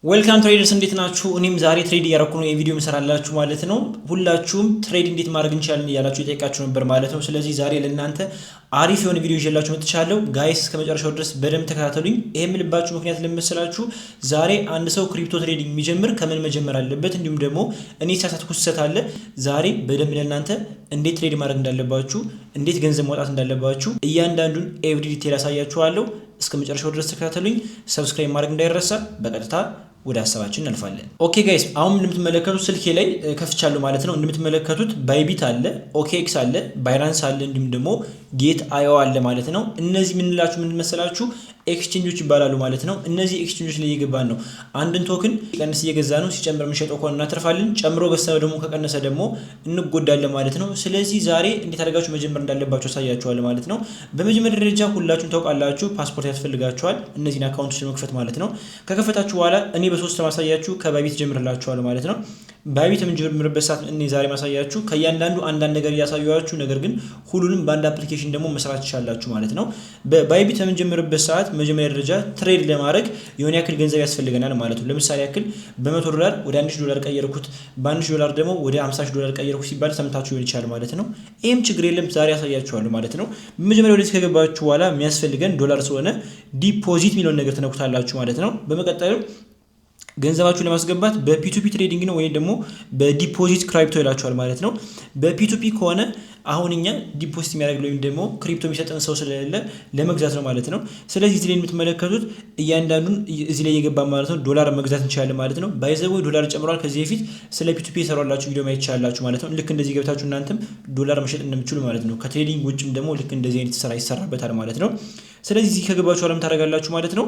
ዌልካም ትሬደርስ እንዴት ናችሁ? እኔም ዛሬ ትሬድ እያደረኩ ነው የቪዲዮ መስራላችሁ ማለት ነው። ሁላችሁም ትሬድ እንዴት ማድረግ እንችላለን እያላችሁ የጠየቃችሁ ነበር ማለት ነው። ስለዚህ ዛሬ ለእናንተ አሪፍ የሆነ ቪዲዮ ይዤላችሁ መጥቻለሁ። ጋይስ እስከ መጨረሻው ድረስ በደንብ ተከታተሉኝ። ይሄ የምልባችሁ ምክንያት ለምመስላችሁ ዛሬ አንድ ሰው ክሪፕቶ ትሬዲንግ የሚጀምር ከምን መጀመር አለበት፣ እንዲሁም ደግሞ እኔ ሳሳትኩት ስህተት አለ። ዛሬ በደንብ ለእናንተ እንዴት ትሬድ ማድረግ እንዳለባችሁ፣ እንዴት ገንዘብ ማውጣት እንዳለባችሁ እያንዳንዱን ኤቭሪ ዲቴል አሳያችኋለሁ። እስከ መጨረሻው ድረስ ተከታተሉኝ። ሰብስክራይብ ማድረግ እንዳይረሳ። በቀጥታ ወደ ሐሳባችን እናልፋለን። ኦኬ ጋይስ አሁን እንደምትመለከቱት ስልኬ ላይ ከፍቻለሁ ማለት ነው። እንደምትመለከቱት ባይቢት አለ፣ ኦኬኤክስ አለ፣ ባይናንስ አለ፣ እንዲሁም ደግሞ ጌት አዮ አለ ማለት ነው። እነዚህ ምንላችሁ ምን መሰላችሁ? ኤክስቼንጆች ይባላሉ ማለት ነው። እነዚህ ኤክስቼንጆች ላይ እየገባን ነው አንድን ቶክን ሲቀንስ እየገዛ ነው፣ ሲጨምር የምንሸጠው ከሆነ እናተርፋለን፣ ጨምሮ ገዝተው ደግሞ ከቀነሰ ደግሞ እንጎዳለን ማለት ነው። ስለዚህ ዛሬ እንዴት አድርጋችሁ መጀመር እንዳለባችሁ አሳያችኋለሁ ማለት ነው። በመጀመሪያ ደረጃ ሁላችሁም ታውቃላችሁ ፓስፖርት ያስፈልጋችኋል እነዚህን አካውንቶች ለመክፈት ማለት ነው። ከከፈታችሁ በኋላ እኔ በሶስት ማሳያችሁ ከባይቢት ጀምርላችኋለሁ ማለት ነው። ባይቢት የምንጀምርበት ሰዓት እኔ ዛሬ ማሳያችሁ ከእያንዳንዱ አንዳንድ ነገር እያሳያችሁ፣ ነገር ግን ሁሉንም በአንድ አፕሊኬሽን ደግሞ መስራት ትችላላችሁ ማለት ነው። በባይቢት የምንጀምርበት ሰዓት መጀመሪያ ደረጃ ትሬድ ለማድረግ የሆነ ያክል ገንዘብ ያስፈልገናል ማለት ነው። ለምሳሌ ያክል $100 ወደ $1000 ቀየርኩት፣ $1000 ደግሞ ወደ $50,000 ቀየርኩት ሲባል ሰምታችሁ ሊሆን ይችላል ማለት ነው። ይህም ችግር የለም ዛሬ ያሳያችኋለሁ ማለት ነው። በመጀመሪያ ወደዚህ ከገባችሁ በኋላ የሚያስፈልገን ዶላር ስለሆነ ዲፖዚት የሚለውን ነገር ትነኩታላችሁ ማለት ነው። በመቀጠልም ገንዘባችሁ ለማስገባት በፒቱፒ ትሬዲንግ ነው ወይም ደግሞ በዲፖዚት ክሪፕቶ ይላችኋል ማለት ነው። በፒቱፒ ከሆነ አሁን እኛ ዲፖዚት የሚያደርግ ወይም ደግሞ ክሪፕቶ የሚሰጠን ሰው ስለሌለ ለመግዛት ነው ማለት ነው። ስለዚህ እዚህ ላይ የምትመለከቱት እያንዳንዱን እዚህ ላይ እየገባ ማለት ነው ዶላር መግዛት እንችላለን ማለት ነው። ባይዘው ዶላር ጨምሯል። ከዚህ በፊት ስለ ፒቱፒ የሰራላችሁ ቪዲዮ ማየት ይችላላችሁ ማለት ነው። ልክ እንደዚህ ገብታችሁ እናንተም ዶላር መሸጥ እንደምትችሉ ማለት ነው። ከትሬዲንግ ውጭም ደግሞ ልክ እንደዚህ አይነት ስራ ይሰራበታል ማለት ነው። ስለዚህ እዚህ ከገባችሁ አለም ታደርጋላችሁ ማለት ነው።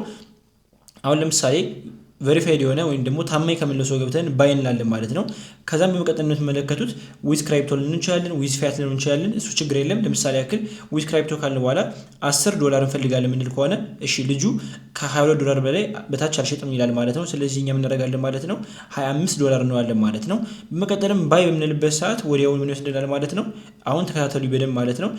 አሁን ለምሳሌ ቬሪፋይድ የሆነ ወይም ደግሞ ታማኝ ከመለሰው ገብተን ባይ እንላለን ማለት ነው። ከዛም በመቀጠል የምትመለከቱት ዊዝ ክሪፕቶ ልንል እንችላለን፣ ዊዝ ፊያት ልንል እንችላለን። እሱ ችግር የለም። ለምሳሌ ያክል ዊዝ ክሪፕቶ ካልን በኋላ $10 እንፈልጋለን የምንል ከሆነ እሺ ልጁ ከ$22 በላይ በታች አልሸጥም ይላል ማለት ነው። ስለዚህ እኛ ምን እናደርጋለን ማለት ነው $25 እንዋለን ማለት ነው። በመቀጠልም ባይ በምንልበት ሰዓት ወዲያው ምን ይወስደናል ማለት ነው። አሁን ተከታተሉ በደንብ ማለት ነው።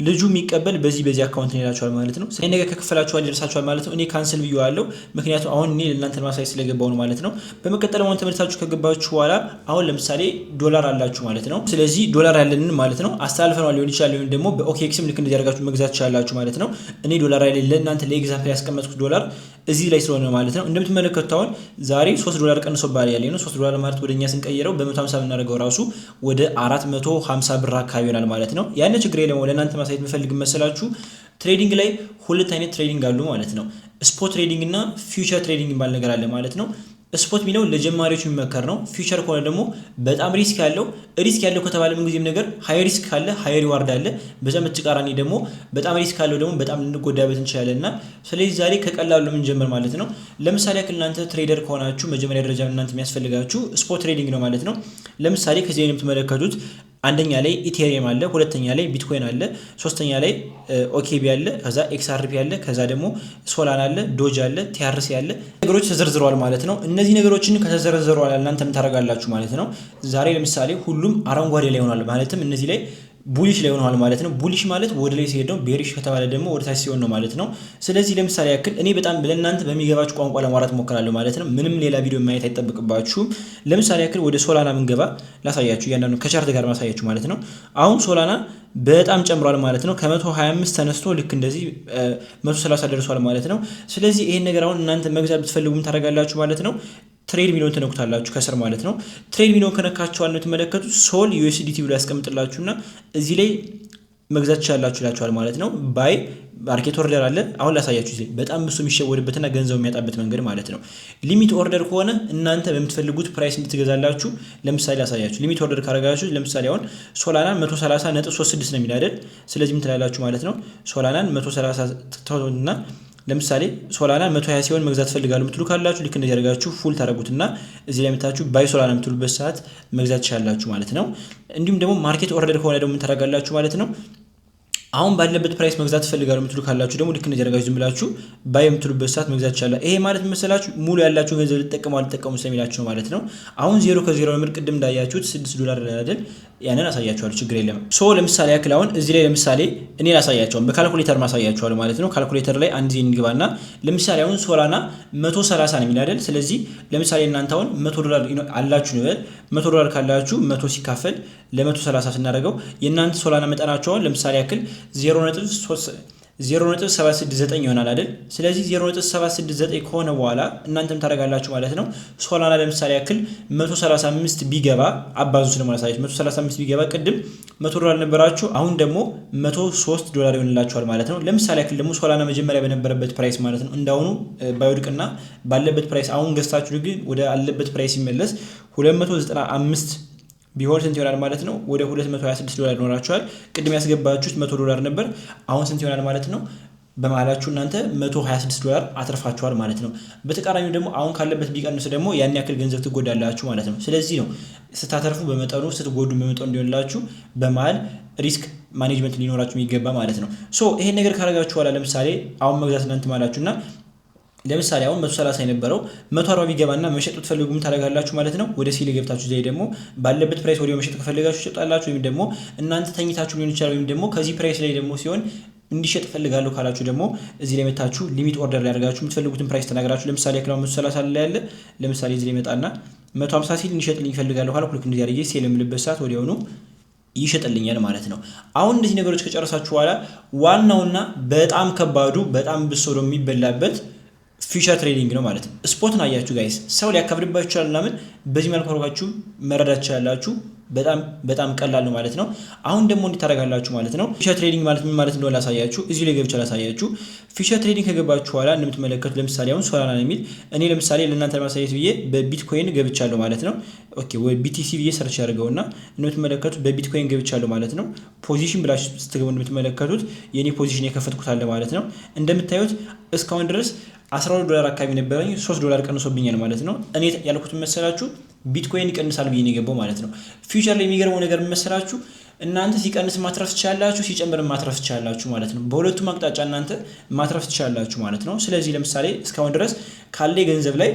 ልጁ የሚቀበል በዚህ አካውንት ነው ይላችኋል ማለት ነው። ስለዚህ ነገር ከከፈላችኋል ይደርሳችኋል ማለት ነው። እኔ ካንሰል ብዬዋለሁ ምክንያቱም አሁን እኔ ለእናንተ ማሳይ ስለገባው ነው ማለት ነው። በመቀጠል አሁን ተመልሳችሁ ከገባችሁ በኋላ አሁን ለምሳሌ ዶላር አላችሁ ማለት ነው። ስለዚህ ዶላር ያለንን ማለት ነው አስተላልፈናል ሊሆን ይችላል ወይም ደግሞ በኦኬኤክስም ልክ እንደዚህ አድርጋችሁ መግዛት ትችላላችሁ ማለት ነው። እኔ ዶላር ያለኝ ለእናንተ ለኤግዛምፕል ያስቀመጥኩት ዶላር እዚህ ላይ ስለሆነ ማለት ነው። እንደምትመለከቱት አሁን ዛሬ $3 ቀንሶባል ያለኝ ነው። $3 ማለት ወደኛ ስንቀይረው በ150 ብናደርገው ራሱ ወደ $450 ብር አካባቢ ይሆናል ማለት ነው። ያን ችግር የለም። ለእናንተ ማሳየት የምፈልግ መሰላችሁ ትሬዲንግ ላይ ሁለት አይነት ትሬዲንግ አሉ ማለት ነው። ስፖት ትሬዲንግ እና ፊውቸር ትሬዲንግ የሚባል ነገር አለ ማለት ነው። ስፖት የሚለው ለጀማሪዎች የሚመከር ነው። ፊውቸር ከሆነ ደግሞ በጣም ሪስክ ያለው ከተባለ ምን ጊዜም ነገር ሃይ ሪስክ ካለ ሃይ ሪዋርድ አለ። በዛ ተቃራኒ ደግሞ በጣም ሪስክ ካለው ደግሞ በጣም ልንጎዳበት እንችላለንና ስለዚህ ዛሬ ከቀላሉ ለምንጀምር ማለት ነው። ለምሳሌ ያክል እናንተ ትሬደር ከሆናችሁ መጀመሪያ ደረጃ እናንተ የሚያስፈልጋችሁ ስፖት ትሬዲንግ ነው ማለት ነው። ለምሳሌ ከዚህ የምትመለከቱት አንደኛ ላይ ኢቴሪየም አለ፣ ሁለተኛ ላይ ቢትኮይን አለ፣ ሶስተኛ ላይ ኦኬቢ አለ፣ ከዛ ኤክስአርፒ አለ፣ ከዛ ደግሞ ሶላና አለ፣ ዶጅ አለ፣ ቲአርሲ አለ። ነገሮች ተዘርዝረዋል ማለት ነው። እነዚህ ነገሮችን ከተዘረዘሩ እናንተ ምን ታደርጋላችሁ ማለት ነው። ዛሬ ለምሳሌ ሁሉም አረንጓዴ ላይ ሆኗል ማለትም እነዚህ ላይ ቡሊሽ ላይ ሆኗል ማለት ነው። ቡሊሽ ማለት ወደ ላይ ሲሄድ ነው። ቤሪሽ ከተባለ ደግሞ ወደ ታች ሲሆን ነው ማለት ነው። ስለዚህ ለምሳሌ ያክል እኔ በጣም ለእናንተ በሚገባችሁ ቋንቋ ለማውራት ሞክራለሁ ማለት ነው። ምንም ሌላ ቪዲዮ ማየት አይጠብቅባችሁም። ለምሳሌ ያክል ወደ ሶላና ምንገባ ላሳያችሁ፣ እያንዳንዱ ከቻርት ጋር ማሳያችሁ ማለት ነው። አሁን ሶላና በጣም ጨምሯል ማለት ነው። ከ125 ተነስቶ ልክ እንደዚህ 130 ደርሷል ማለት ነው። ስለዚህ ይሄን ነገር አሁን እናንተ መግዛት ብትፈልጉ ምን ታደርጋላችሁ ማለት ነው። ትሬድ ሚሊዮን ተነኩታላችሁ ከስር ማለት ነው። ትሬድ ሚሊዮን ከነካችኋል ነው የተመለከቱት ሶል ዩኤስዲቲ ብሎ ያስቀምጥላችሁና እዚህ ላይ መግዛት ይችላላችሁ ይላችኋል ማለት ነው። ባይ ማርኬት ኦርደር አለ። አሁን ላሳያችሁ እዚህ በጣም ብዙ የሚሸወድበትና ገንዘብ የሚያጣበት መንገድ ማለት ነው። ሊሚት ኦርደር ከሆነ እናንተ በምትፈልጉት ፕራይስ እንድትገዛላችሁ ለምሳሌ ላሳያችሁ። ሊሚት ኦርደር ካረጋችሁ ለምሳሌ አሁን ሶላና 130.36 ነው የሚላደል። ስለዚህ ምን ትላላችሁ ማለት ነው። ሶላናን 130 እና ለምሳሌ ሶላና 120 ሲሆን መግዛት ፈልጋለሁ ምትሉ ካላችሁ ልክ እንደዚህ አድርጋችሁ ፉል ታረጉትና እዚህ ላይ መታችሁ ባይ ሶላና ምትሉበት ሰዓት መግዛት ይችላልላችሁ ማለት ነው። እንዲሁም ደግሞ ማርኬት ኦርደር ከሆነ ደግሞ ምን ታረጋላችሁ ማለት ነው። አሁን ባለበት ፕራይስ መግዛት ፈልጋለሁ ምትሉ ካላችሁ ደግሞ ልክ እንደዚህ አድርጋችሁ ዝም ብላችሁ ባይ የምትሉበት ሰዓት መግዛት ይችላል። ይሄ ማለት መሰላችሁ ሙሉ ያላችሁ ገንዘብ ልትጠቀሙ አልተጠቀሙ ስለሚላችሁ ነው ማለት ነው። አሁን 0 ከ0 ምር ቅድም እንዳያችሁት $6 አይደል ያንን አሳያችኋለሁ ችግር የለም። ሶ ለምሳሌ ያክል አሁን እዚህ ላይ ለምሳሌ እኔ ላሳያችሁ በካልኩሌተር ማሳያችኋለሁ ማለት ነው። ካልኩሌተር ላይ አንድ ጊዜ እንግባና ለምሳሌ አሁን ሶላና 130 ነው የሚል አይደል? ስለዚህ ለምሳሌ እናንተ አሁን $100 አላችሁ ነው አይደል? $100 ካላችሁ 100 ሲካፈል ለ130 ስናደርገው የእናንተ ሶላና መጠናችሁ አሁን ለምሳሌ ያክል 0.769 ይሆናል አይደል? ስለዚህ 0.769 ከሆነ በኋላ እናንተም ታደርጋላችሁ ማለት ነው። ሶላና ለምሳሌ ያክል 135 ቢገባ አባዙ ስለማሳያችሁ 135 ቢገባ ቅድም $100 ነበራችሁ አሁን ደግሞ $103 ይሆንላችኋል ማለት ነው። ለምሳሌ ያክል ደግሞ ሶላና መጀመሪያ በነበረበት ፕራይስ ማለት ነው እንዳሁኑ ባይወድቅና ባለበት ፕራይስ አሁን ገዝታችሁ ግን ወደ አለበት ፕራይስ ሲመለስ 295 ቢሆን ስንት ይሆናል ማለት ነው? ወደ $226 ይኖራችኋል። ቅድም ያስገባችሁት $100 ነበር። አሁን ስንት ይሆናል ማለት ነው? በመሃላችሁ እናንተ $126 አትርፋችኋል ማለት ነው። በተቃራኒው ደግሞ አሁን ካለበት ቢቀንስ ደግሞ ያን ያክል ገንዘብ ትጎዳላችሁ ማለት ነው። ስለዚህ ነው ስታተርፉ በመጠኑ ስትጎዱ በመጠኑ እንዲሆንላችሁ በመሃል ሪስክ ማኔጅመንት ሊኖራችሁ የሚገባ ማለት ነው። ሶ ይሄን ነገር ካረጋችሁ በኋላ ለምሳሌ አሁን መግዛት እናንተ ማላችሁና ለምሳሌ አሁን 130 የነበረው 140 ቢገባና መሸጥ ትፈልጉም ታደርጋላችሁ ማለት ነው። ወደ ሴል ገብታችሁ ዘይ ደግሞ ባለበት ፕራይስ ወዲያው መሸጥ ከፈለጋችሁ ትሸጣላችሁ ወይም ደግሞ እናንተ ተኝታችሁ ሊሆን ይችላል ወይም ደግሞ ከዚህ ፕራይስ ላይ ደግሞ ሲሆን እንዲሸጥ ፈልጋለሁ ካላችሁ ደግሞ እዚህ ላይ መታችሁ ሊሚት ኦርደር ላይ አድርጋችሁ የምትፈልጉትን ፕራይስ ተናግራችሁ ለምሳሌ ያክላው 130 ላይ ያለ ለምሳሌ እዚህ ላይ መጣና 150 ሲል እንዲሸጥልኝ ፈልጋለሁ ካላችሁ ልክ እንደዚህ አድርጌ ሴል የምልበት ሰዓት ወዲያውኑ ይሸጥልኛል ማለት ነው። አሁን እንደዚህ ነገሮች ከጨረሳችሁ በኋላ ዋናውና በጣም ከባዱ በጣም ብሶ የሚበላበት ፊውቸር ትሬዲንግ ነው ማለት ነው። ስፖትን አያችሁ ጋይስ ሰው ሊያካብድባችሁ ይችላል ምናምን በዚህ መልኩ አድርጋችሁ መረዳት ትችላላችሁ። በጣም ቀላል ነው ማለት ነው። አሁን ደግሞ እንዴት ታደርጋላችሁ ማለት ነው። ፊውቸር ትሬዲንግ ማለት ምን ማለት እንደሆነ ላሳያችሁ። እዚህ ላይ ገብቻ ላሳያችሁ። ፊውቸር ትሬዲንግ ከገባችሁ በኋላ እንደምትመለከቱት ለምሳሌ አሁን ሶላና ነው የሚል እኔ ለምሳሌ ለእናንተ ለማሳየት ብዬ በቢትኮይን ገብቻለሁ ማለት ነው። ኦኬ ወይ BTC ብዬ ሰርች ያደርገውና እንደምትመለከቱት በቢትኮይን ገብቻለሁ ማለት ነው። ፖዚሽን ብላችሁ ስትገቡ እንደምትመለከቱት የኔ ፖዚሽን የከፈትኩት አለ ማለት ነው። እንደምታዩት እስካሁን ድረስ $12 አካባቢ ነበረኝ $3 ቀንሶብኛል ማለት ነው። እኔ ያልኩት መሰላችሁ ቢትኮይን ይቀንሳል ብዬ ነው የገባው ማለት ነው። ፊውቸር ላይ የሚገርመው ነገር መሰላችሁ እናንተ ሲቀንስ ማትረፍ ትችላላችሁ፣ ሲጨምር ማትረፍ ትችላላችሁ ማለት ነው። በሁለቱም አቅጣጫ እናንተ ማትረፍ ትችላላችሁ ማለት ነው። ስለዚህ ለምሳሌ እስካሁን ድረስ ካለ ገንዘብ ላይ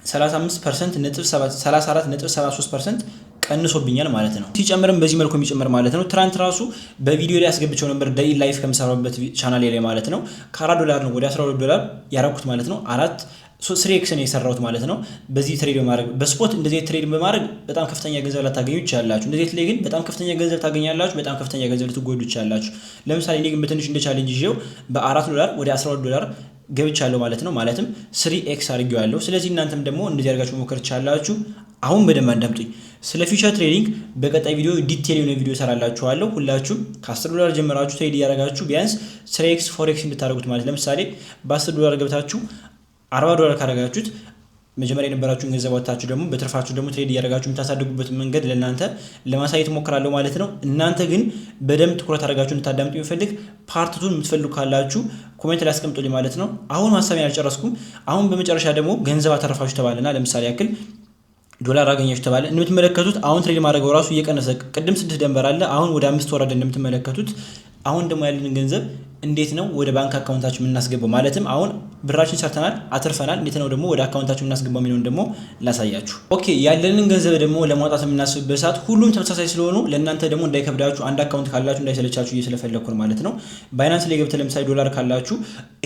34.73% ቀንሶብኛል ማለት ነው። ሲጨምርም በዚህ መልኩ የሚጨምር ማለት ነው። ትራንት ራሱ በቪዲዮ ላይ ያስገብቸው ነበር ዴይ ላይፍ ከምሰራበት ቻናል ላይ ማለት ነው። $4 ነው ወደ $12 ያረኩት ማለት ነው። 3x ነው የሰራሁት ማለት ነው። በዚህ ትሬድ በማድረግ በስፖት እንደዚህ ትሬድ በማድረግ በጣም ከፍተኛ ገንዘብ ላታገኙ ይችላልላችሁ። እንደዚህ ላይ ግን በጣም ከፍተኛ ገንዘብ ታገኛላችሁ፣ በጣም ከፍተኛ ገንዘብ ልትጎዱ ይችላልላችሁ። ለምሳሌ እኔ ግን በትንሽ እንደ ቻሌንጅ ይዤው $4 ወደ $12 ገብቻለሁ ማለት ነው። ማለትም 3x አድርጌዋለሁ። ስለዚህ እናንተም ደግሞ እንደዚህ አድርጋችሁ መሞከር ትችላላችሁ። አሁን በደንብ አዳምጡኝ። ስለ ፊውቸር ትሬዲንግ በቀጣይ ቪዲዮ ዲቴል የሆነ ቪዲዮ ሰራላችኋለሁ። ሁላችሁም ከ$10 ጀምራችሁ ትሬድ ያደርጋችሁ ቢያንስ 3x 4x እንድታደርጉት ማለት ለምሳሌ በ$10 ገብታችሁ $40 ካደረጋችሁት መጀመሪያ የነበራችሁን ገንዘብ ወጣችሁ ደግሞ በትርፋችሁ ደግሞ ትሬድ ያደርጋችሁ የምታሳድጉበት መንገድ ለእናንተ ለማሳየት ሞክራለሁ ማለት ነው። እናንተ ግን በደንብ ትኩረት አድርጋችሁ እንድታዳምጡ የሚፈልግ ፓርቱን የምትፈልጉ ካላችሁ ኮሜንት ላይ አስቀምጡልኝ ማለት ነው። አሁን ሐሳቤን አልጨረስኩም። አሁን በመጨረሻ ደግሞ ገንዘብ አተረፋችሁ ተባለና ለምሳሌ ያክል $1 አገኛችሁ ተባለ። እንደምትመለከቱት አሁን ትሬድ ማድረገው ራሱ እየቀነሰ ቅድም 6 ደንበር አለ አሁን ወደ 5 ወረደ እንደምትመለከቱት። አሁን ደግሞ ያለንን ገንዘብ እንዴት ነው ወደ ባንክ አካውንታችን የምናስገባው? ማለትም አሁን ብራችን ሰርተናል አትርፈናል፣ እንዴት ነው ደግሞ ወደ አካውንታችን የምናስገባው የሚለውን ደግሞ ላሳያችሁ። ኦኬ ያለንን ገንዘብ ደግሞ ለማውጣት የምናስብበት ሰዓት ሁሉም ተመሳሳይ ስለሆኑ ለእናንተ ደግሞ እንዳይከብዳችሁ አንድ አካውንት ካላችሁ እንዳይሰለቻችሁ እየስለፈለኩ ነው ማለት ነው። ባይናንስ ላይ ገብተህ ለምሳሌ $1 ካላችሁ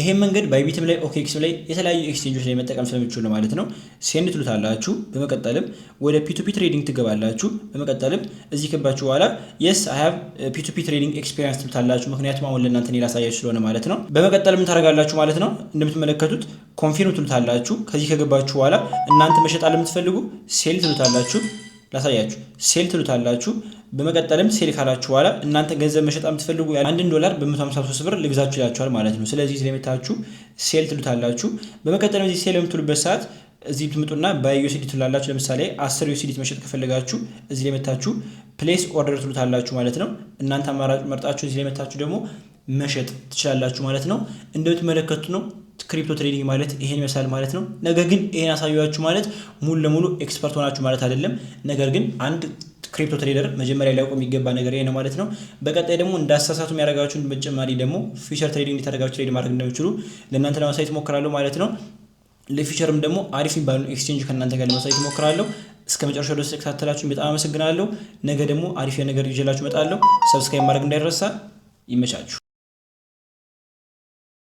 ይሄን መንገድ ባይቢትም ላይ OKX ላይ የተለያዩ ኤክስቼንጆች ላይ መጠቀም ስለምትችሉ ነው ማለት ነው። ሴንድ ትሉታላችሁ። በመቀጠልም ወደ P2P ትሬዲንግ ትገባላችሁ። በመቀጠልም እዚህ ገባችሁ በኋላ yes I have P2P ትሬዲንግ ኤክስፒሪየንስ ትሉታላችሁ። ምክንያቱም አሁን ለእናንተ ላሳያችሁ ስለሆነ ማለት ነው። በመቀጠልም ታደርጋላችሁ ማለት ነው። እንደምትመለከቱት ኮንፊርም ትሉታላችሁ። ከዚህ ከገባችሁ በኋላ እናንተ መሸጥ ለምትፈልጉ ሴል ትሉታላችሁ። ላሳያችሁ ሴል ትሉታላችሁ። በመቀጠልም ሴል ካላችሁ በኋላ እናንተ ገንዘብ መሸጥ የምትፈልጉ $1 በ153 ልግዛችሁ ይላችኋል ማለት ነው። ስለዚህ እዚህ ላይ መታችሁ ሴል ትሉታላችሁ። በመቀጠልም እዚህ ሴል የምትሉበት ሰዓት እዚህ ትመጡና በዩኤስዲ ትላላችሁ። ለምሳሌ 10 ዩኤስዲ መሸጥ ከፈለጋችሁ እዚህ ላይ መታችሁ ፕሌስ ኦርደር ትሉታላችሁ ማለት ነው። እናንተ አማራጭ መርጣችሁ እዚህ ላይ መታችሁ ደግሞ መሸጥ ትችላላችሁ ማለት ነው። እንደምትመለከቱት ነው ክሪፕቶ ትሬዲንግ ማለት ይሄን ይመስላል ማለት ነው። ነገር ግን ይሄን አሳያችሁ ማለት ሙሉ ለሙሉ ኤክስፐርት ሆናችሁ ማለት አይደለም። ነገር ግን አንድ ክሪፕቶ ትሬደር መጀመሪያ ሊያውቁ የሚገባ ነገር ይሄ ነው ማለት ነው። በቀጣይ ደግሞ እንዳሳሳቱ የሚያደርጋችሁን በተጨማሪ ደግሞ ፊውቸር ትሬዲንግ እንዲታደርጋችሁ ትሬድ ማድረግ እንደምትችሉ ለእናንተ ለማሳየት ሞክራለሁ ማለት ነው። ለፊውቸርም ደግሞ አሪፍ የሚባሉ ኤክስቼንጅ ከእናንተ ጋር ለማሳየት ሞክራለሁ። እስከ መጨረሻው ድረስ ተከታተላችሁኝ በጣም አመሰግናለሁ። ነገ ደግሞ አሪፍ ነገር ይዤላችሁ እመጣለሁ። ሰብስክራይብ ማድረግ እንዳይረሳ። ይመቻችሁ።